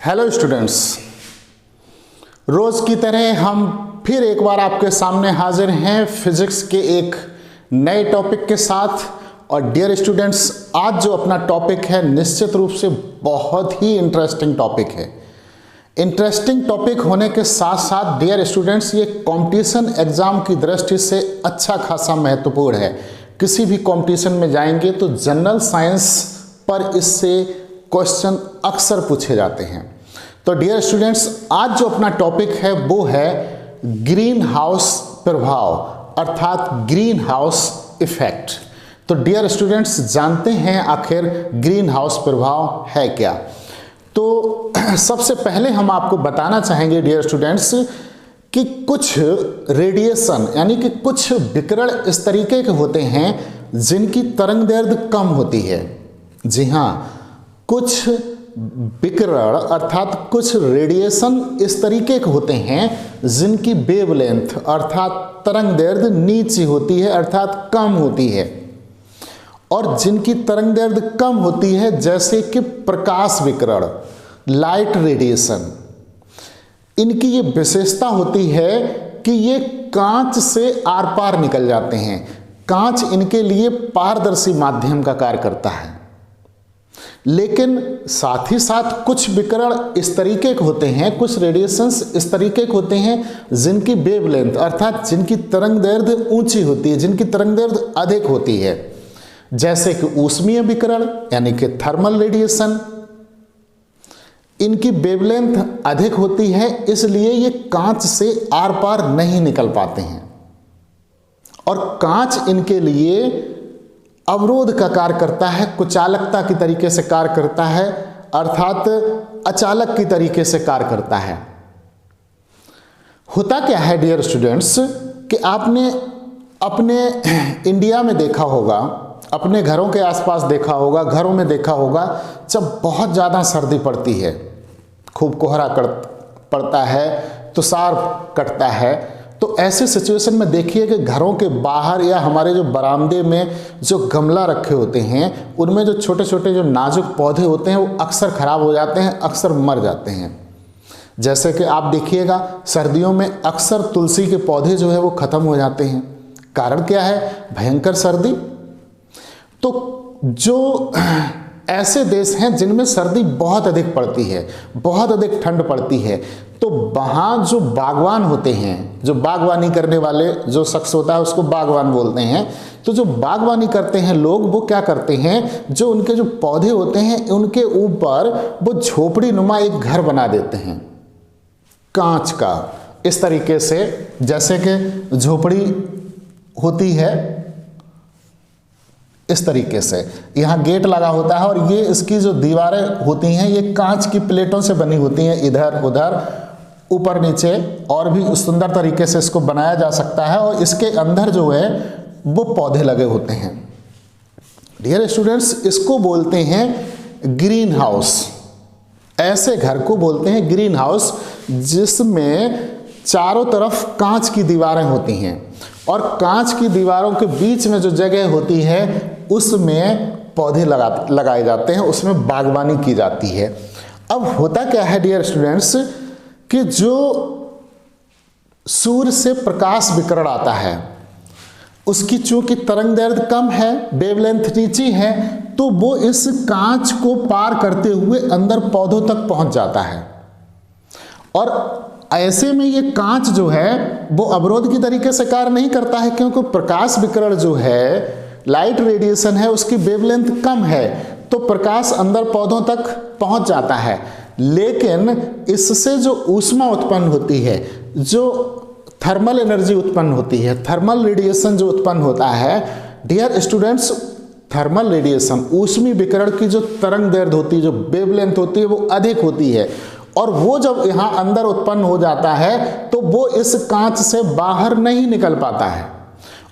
Hello students, रोज की तरह हम फिर एक बार आपके सामने हाजिर हैं फिजिक्स के एक नए टॉपिक के साथ। और डियर स्टूडेंट्स, आज जो अपना टॉपिक है निश्चित रूप से बहुत ही इंटरेस्टिंग टॉपिक है। इंटरेस्टिंग टॉपिक होने के साथ साथ डियर स्टूडेंट्स ये कंपटीशन एग्जाम की दृष्टि से अच्छा खासा महत्वपूर्ण है। किसी भी कंपटीशन में जाएंगे तो जनरल साइंस पर इससे क्वेश्चन अक्सर पूछे जाते हैं। तो डियर स्टूडेंट्स, आज जो अपना टॉपिक है वो है ग्रीन हाउस प्रभाव अर्थात ग्रीन हाउस इफेक्ट। तो डियर स्टूडेंट्स, जानते हैं आखिर ग्रीन हाउस प्रभाव है क्या। तो सबसे पहले हम आपको बताना चाहेंगे डियर स्टूडेंट्स कि कुछ रेडिएशन यानी कि कुछ विकिरण इस तरीके के होते हैं जिनकी तरंगदैर्घ्य कम होती है। जी हाँ, कुछ विकिरण अर्थात कुछ रेडिएशन इस तरीके के होते हैं जिनकी वेवलेंथ अर्थात तरंगदैर्घ्य नीची होती है अर्थात कम होती है। और जिनकी तरंगदैर्घ्य कम होती है जैसे कि प्रकाश विकिरण, लाइट रेडिएशन, इनकी ये विशेषता होती है कि ये कांच से आर पार निकल जाते हैं। कांच इनके लिए पारदर्शी माध्यम का कार्य करता है। लेकिन साथ ही साथ कुछ विकिरण इस तरीके के होते हैं, कुछ रेडिएशंस इस तरीके के होते हैं जिनकी वेवलेंथ अर्थात जिनकी तरंगदैर्घ्य ऊंची होती है, जिनकी तरंगदैर्घ्य अधिक होती है, जैसे कि ऊष्मीय विकिरण यानी कि थर्मल रेडिएशन। इनकी वेवलेंथ अधिक होती है, इसलिए ये कांच से आर पार नहीं निकल पाते हैं और कांच इनके लिए अवरोध का कार्य करता है, कुचालकता की तरीके से कार्य करता है अर्थात अचालक की तरीके से कार्य करता है। होता क्या है डियर स्टूडेंट्स कि आपने अपने इंडिया में देखा होगा, अपने घरों के आसपास देखा होगा, घरों में देखा होगा, जब बहुत ज़्यादा सर्दी पड़ती है, खूब कोहरा पड़ता है, तुषार कटता है, तो ऐसे सिचुएशन में देखिए कि घरों के बाहर या हमारे जो बरामदे में जो गमला रखे होते हैं उनमें जो छोटे छोटे जो नाजुक पौधे होते हैं वो अक्सर ख़राब हो जाते हैं, अक्सर मर जाते हैं। जैसे कि आप देखिएगा सर्दियों में अक्सर तुलसी के पौधे जो है वो ख़त्म हो जाते हैं। कारण क्या है? भयंकर सर्दी। तो जो ऐसे देश हैं जिनमें सर्दी बहुत अधिक पड़ती है, बहुत अधिक ठंड पड़ती है, तो वहाँ जो बागवान होते हैं, जो बागवानी करने वाले जो शख्स होता है उसको बागवान बोलते हैं। तो जो बागवानी करते हैं लोग वो क्या करते हैं, जो उनके जो पौधे होते हैं उनके ऊपर वो झोपड़ी नुमा एक घर बना देते हैं कांच का, इस तरीके से जैसे कि झोपड़ी होती है इस तरीके से। यहाँ गेट लगा होता है और ये इसकी जो दीवारें होती हैं ये कांच की प्लेटों से बनी होती हैं, इधर उधर ऊपर नीचे, और भी सुंदर तरीके से इसको बनाया जा सकता है। और इसके अंदर जो है वो पौधे लगे होते हैं। डियर स्टूडेंट्स, इसको बोलते हैं ग्रीन हाउस। ऐसे घर को बोलते हैं ग्रीन हाउस जिसमें चारों तरफ कांच की दीवारें होती हैं और कांच की दीवारों के बीच में जो जगह होती है उसमें पौधे लगाए जाते हैं, उसमें बागवानी की जाती है। अब होता क्या है डियर स्टूडेंट्स कि जो सूर्य से प्रकाश विकिरण आता है उसकी चूंकि तरंगदैर्घ्य कम है, वेवलेंथ नीची है, तो वो इस कांच को पार करते हुए अंदर पौधों तक पहुंच जाता है। और ऐसे में ये कांच जो है वो अवरोध की तरीके से कार्य नहीं करता है, क्योंकि प्रकाश विकिरण जो है, लाइट रेडिएशन है, उसकी वेवलेंथ कम है, तो प्रकाश अंदर पौधों तक पहुंच जाता है। लेकिन इससे जो ऊष्मा उत्पन्न होती है, जो थर्मल एनर्जी उत्पन्न होती है, थर्मल रेडिएशन जो उत्पन्न होता है डियर स्टूडेंट्स, थर्मल रेडिएशन ऊष्मी विकिरण की जो तरंगदैर्घ्य होती है, जो वेवलेंथ होती है, वो अधिक होती है। और वो जब यहाँ अंदर उत्पन्न हो जाता है तो वो इस कांच से बाहर नहीं निकल पाता है।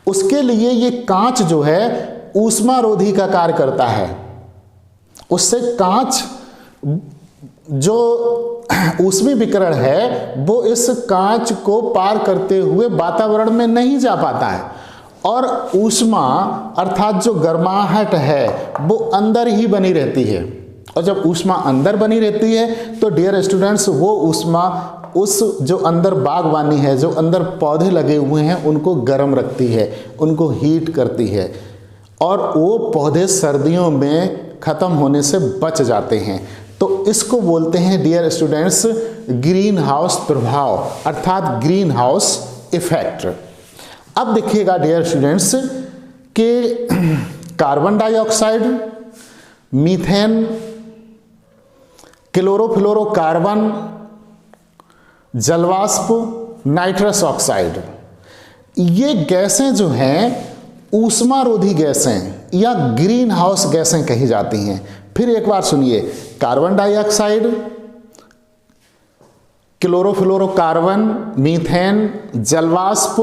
उसके लिए ये कांच जो है ऊष्मारोधी का कार्य करता है। उससे कांच जो ऊष्मी विकिरण है वो इस कांच को पार करते हुए वातावरण में नहीं जा पाता है और ऊष्मा अर्थात जो गर्माहट है वो अंदर ही बनी रहती है। और जब ऊष्मा अंदर बनी रहती है तो डियर स्टूडेंट्स वो ऊष्मा उस जो अंदर बागवानी है, जो अंदर पौधे लगे हुए हैं, उनको गर्म रखती है, उनको हीट करती है और वो पौधे सर्दियों में ख़त्म होने से बच जाते हैं। तो इसको बोलते हैं डियर स्टूडेंट्स ग्रीन हाउस प्रभाव अर्थात ग्रीन हाउस इफेक्ट। अब देखिएगा डियर स्टूडेंट्स कि कार्बन डाइऑक्साइड, मीथेन, क्लोरोफ्लोरोकार्बन, जलवाष्प, नाइट्रस ऑक्साइड, ये गैसें जो हैं ऊष्मारोधी गैसें या ग्रीन हाउस गैसें कही जाती हैं। फिर एक बार सुनिए, कार्बन डाइऑक्साइड, क्लोरोफ्लोरोकार्बन, मीथेन, जलवाष्प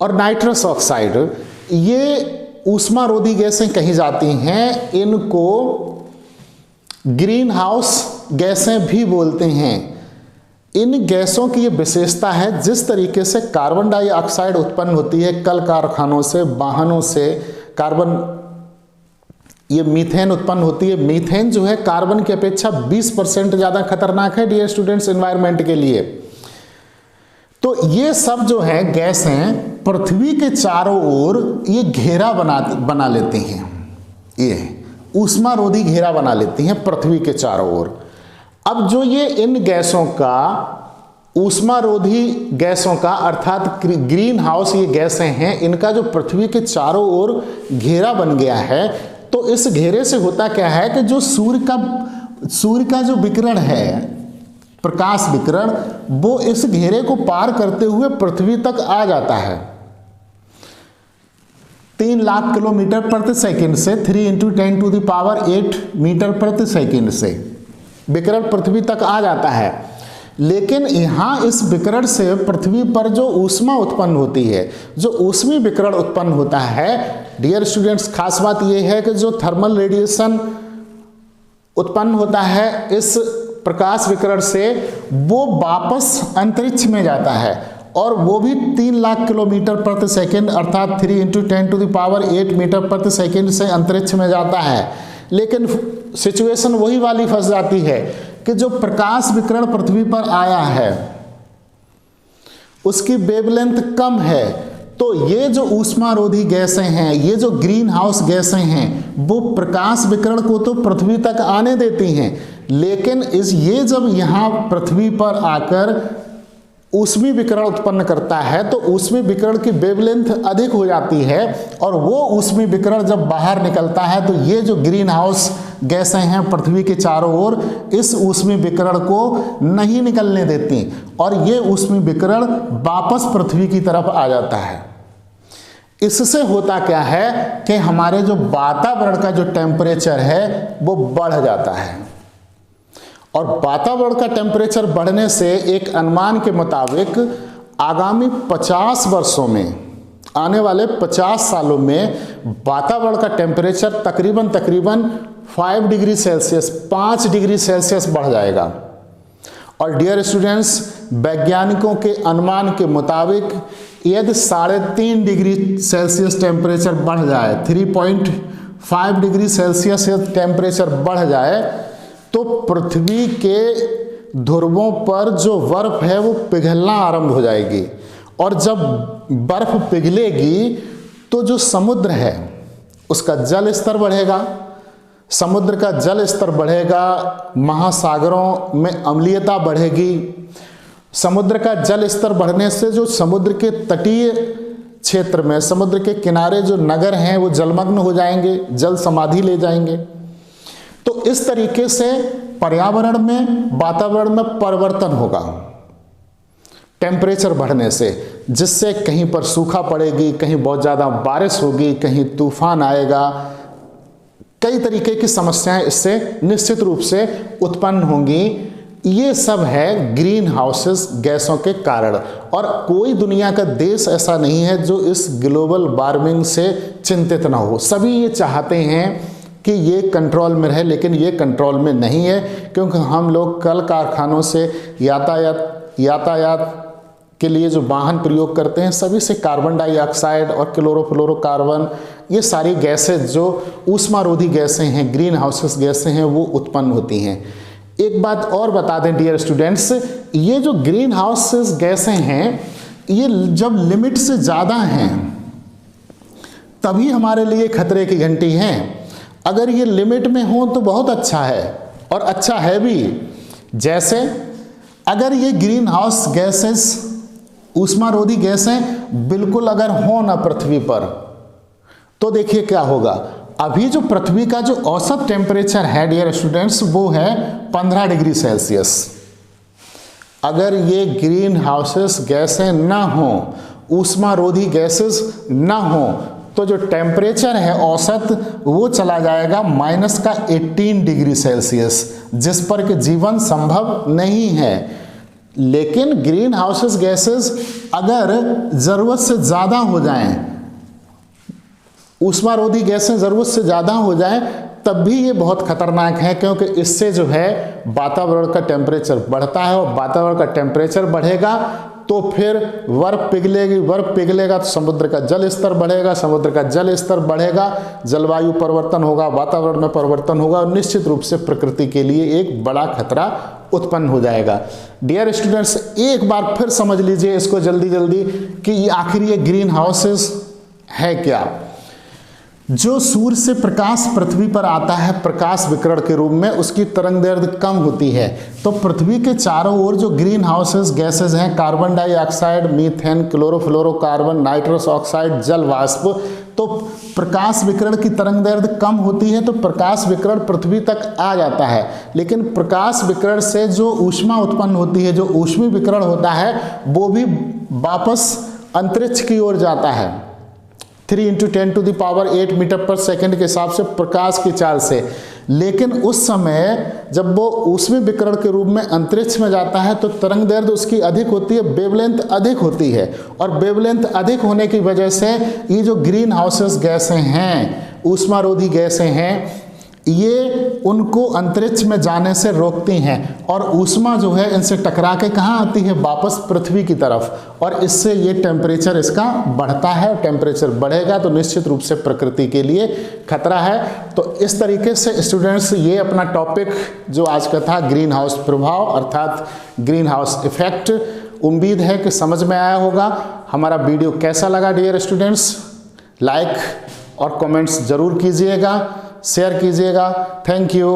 और नाइट्रस ऑक्साइड, ये ऊष्मारोधी गैसें कही जाती हैं। इनको ग्रीन हाउस गैसें भी बोलते हैं। इन गैसों की ये विशेषता है, जिस तरीके से कार्बन डाइऑक्साइड उत्पन्न होती है कल कारखानों से, वाहनों से, ये मीथेन उत्पन्न होती है। मीथेन जो है कार्बन की अपेक्षा 20% ज़्यादा खतरनाक है डियर स्टूडेंट्स एनवायरनमेंट के लिए। तो ये सब जो है गैसें पृथ्वी के चारों ओर ये घेरा बना लेती हैं, ये ऊष्मारोधी घेरा बना लेती हैं पृथ्वी के चारों ओर। अब जो ये इन गैसों का ऊष्मारोधी गैसों का अर्थात ग्रीन हाउस ये गैसें हैं, इनका जो पृथ्वी के चारों ओर घेरा बन गया है, तो इस घेरे से होता क्या है कि जो सूर्य का जो विकिरण है, प्रकाश विकिरण, वो इस घेरे को पार करते हुए पृथ्वी तक आ जाता है। 3 लाख किलोमीटर प्रति सेकंड से 3 × 10⁸ मीटर प्रति सेकंड से विकिरण पृथ्वी तक आ जाता है। लेकिन यहाँ इस विकिरण से पृथ्वी पर जो ऊष्मा उत्पन्न होती है, जो ऊष्मी विकिरण उत्पन्न होता है डियर स्टूडेंट्स, खास बात यह है कि जो थर्मल रेडिएशन उत्पन्न होता है इस प्रकाश विकिरण से, वो वापस अंतरिक्ष में जाता है और वो भी 3 लाख किलोमीटर प्रति सेकंड अर्थात 3 × 10⁸ मीटर प्रति सेकंड से अंतरिक्ष में जाता है। लेकिन सिचुएशन वही वाली फंस जाती है कि जो प्रकाश विकिरण पृथ्वी पर आया है उसकी वेवलेंथ कम है, तो ये जो ऊष्मारोधी गैसें हैं, ये जो ग्रीन हाउस गैसें हैं, वो प्रकाश विकिरण को तो पृथ्वी तक आने देती हैं, लेकिन ये जब यहाँ पृथ्वी पर आकर ऊष्मी विकिरण उत्पन्न करता है तो ऊष्मी विकिरण की वेवलेंथ अधिक हो जाती है और वो ऊष्मी विकिरण जब बाहर निकलता है तो ये जो ग्रीन हाउस गैसें हैं पृथ्वी के चारों ओर इस ऊष्मी विकिरण को नहीं निकलने देती और ये ऊष्मी विकिरण वापस पृथ्वी की तरफ आ जाता है। इससे होता क्या है कि हमारे जो वातावरण का जो टेम्परेचर है वो बढ़ जाता है और वातावरण का टेम्परेचर बढ़ने से एक अनुमान के मुताबिक आगामी 50 वर्षों में, आने वाले 50 सालों में वातावरण का टेम्परेचर तकरीबन 5 डिग्री सेल्सियस 5 डिग्री सेल्सियस बढ़ जाएगा। और डियर स्टूडेंट्स, वैज्ञानिकों के अनुमान के मुताबिक यदि 3.5 डिग्री सेल्सियस टेम्परेचर बढ़ जाए, 3.5 डिग्री सेल्सियस टेम्परेचर बढ़ जाए, तो पृथ्वी के ध्रुवों पर जो बर्फ है वो पिघलना आरंभ हो जाएगी और जब बर्फ पिघलेगी तो जो समुद्र है उसका जल स्तर बढ़ेगा, समुद्र का जल स्तर बढ़ेगा, महासागरों में अम्लीयता बढ़ेगी। समुद्र का जल स्तर बढ़ने से जो समुद्र के तटीय क्षेत्र में, समुद्र के किनारे जो नगर हैं वो जलमग्न हो जाएंगे, जल समाधि ले जाएंगे। तो इस तरीके से पर्यावरण में, वातावरण में परिवर्तन होगा टेम्परेचर बढ़ने से, जिससे कहीं पर सूखा पड़ेगी, कहीं बहुत ज़्यादा बारिश होगी, कहीं तूफान आएगा, कई तरीके की समस्याएं इससे निश्चित रूप से उत्पन्न होंगी। ये सब है ग्रीन हाउसेस गैसों के कारण और कोई दुनिया का देश ऐसा नहीं है जो इस ग्लोबल वार्मिंग से चिंतित ना हो। सभी ये चाहते हैं कि ये कंट्रोल में रहे, लेकिन ये कंट्रोल में नहीं है क्योंकि हम लोग कल कारखानों से यातायात के लिए जो वाहन प्रयोग करते हैं सभी से कार्बन डाइऑक्साइड और क्लोरोफ्लोरोकार्बन ये सारी गैसें जो ऊष्मारोधी गैसें हैं, ग्रीन हाउसेस गैसें हैं, वो उत्पन्न होती हैं। एक बात और बता दें डियर स्टूडेंट्स, ये जो ग्रीन हाउसेस गैसें हैं ये जब लिमिट से ज़्यादा हैं तभी हमारे लिए खतरे की घंटी हैं। अगर ये लिमिट में हो तो बहुत अच्छा है और अच्छा है भी। जैसे अगर ये ग्रीन हाउस गैसेस ऊष्मारोधी गैसें बिल्कुल अगर हो ना पृथ्वी पर तो देखिए क्या होगा। अभी जो पृथ्वी का जो औसत टेम्परेचर है डियर स्टूडेंट्स वो है 15 डिग्री सेल्सियस। अगर ये ग्रीन हाउसेस गैसें ना हो, ऊष्मारोधी गैसेस ना हो तो जो टेम्परेचर है औसत वो चला जाएगा -18 डिग्री सेल्सियस, जिस पर कि जीवन संभव नहीं है। लेकिन ग्रीन हाउसेस गैसेस अगर ज़रूरत से ज़्यादा हो जाएं, ऊष्मारोधी गैसें ज़रूरत से ज़्यादा हो जाएं तब भी ये बहुत खतरनाक है, क्योंकि इससे जो है वातावरण का टेम्परेचर बढ़ता है और वातावरण का टेम्परेचर बढ़ेगा तो फिर बर्फ पिघलेगी, बर्फ पिघलेगा तो समुद्र का जल स्तर बढ़ेगा, समुद्र का जल स्तर बढ़ेगा, जलवायु परिवर्तन होगा, वातावरण में परिवर्तन होगा और निश्चित रूप से प्रकृति के लिए एक बड़ा खतरा उत्पन्न हो जाएगा। डियर स्टूडेंट्स, एक बार फिर समझ लीजिए इसको जल्दी जल्दी कि आखिर ये ग्रीन हाउसेस है क्या। जो सूर्य से प्रकाश पृथ्वी पर आता है प्रकाश विकिरण के रूप में, उसकी तरंगदैर्घ्य कम होती है। तो पृथ्वी के चारों ओर जो ग्रीन हाउसेस गैसेज हैं, carbon dioxide, methane, chlorofluorocarbon, nitrous oxide, जल वाष्प, तो प्रकाश विकिरण की तरंगदैर्घ्य कम होती है तो प्रकाश विकिरण पृथ्वी तक आ जाता है। लेकिन प्रकाश विकिरण से जो ऊष्मा उत्पन्न होती है, जो ऊष्मी विकिरण होता है, वो भी वापस अंतरिक्ष की ओर जाता है 3 × 10⁸ मीटर पर सेकंड के हिसाब से प्रकाश की चाल से। लेकिन उस समय जब वो ऊष्मी विकिरण के रूप में अंतरिक्ष में जाता है तो तरंगदैर्घ्य उसकी अधिक होती है, वेवलेंथ अधिक होती है, और वेवलेंथ अधिक होने की वजह से ये जो ग्रीन हाउसेस गैसें हैं, ऊष्मारोधी गैसें हैं, ये उनको अंतरिक्ष में जाने से रोकती हैं और ऊष्मा जो है इनसे टकरा के कहाँ आती है, वापस पृथ्वी की तरफ, और इससे ये टेम्परेचर इसका बढ़ता है। टेम्परेचर बढ़ेगा तो निश्चित रूप से प्रकृति के लिए खतरा है। तो इस तरीके से स्टूडेंट्स ये अपना टॉपिक जो आज का था ग्रीन हाउस प्रभाव अर्थात ग्रीन हाउस इफेक्ट, उम्मीद है कि समझ में आया होगा। हमारा वीडियो कैसा लगा डियर स्टूडेंट्स, लाइक और कमेंट्स जरूर कीजिएगा, शेयर कीजिएगा। Thank you.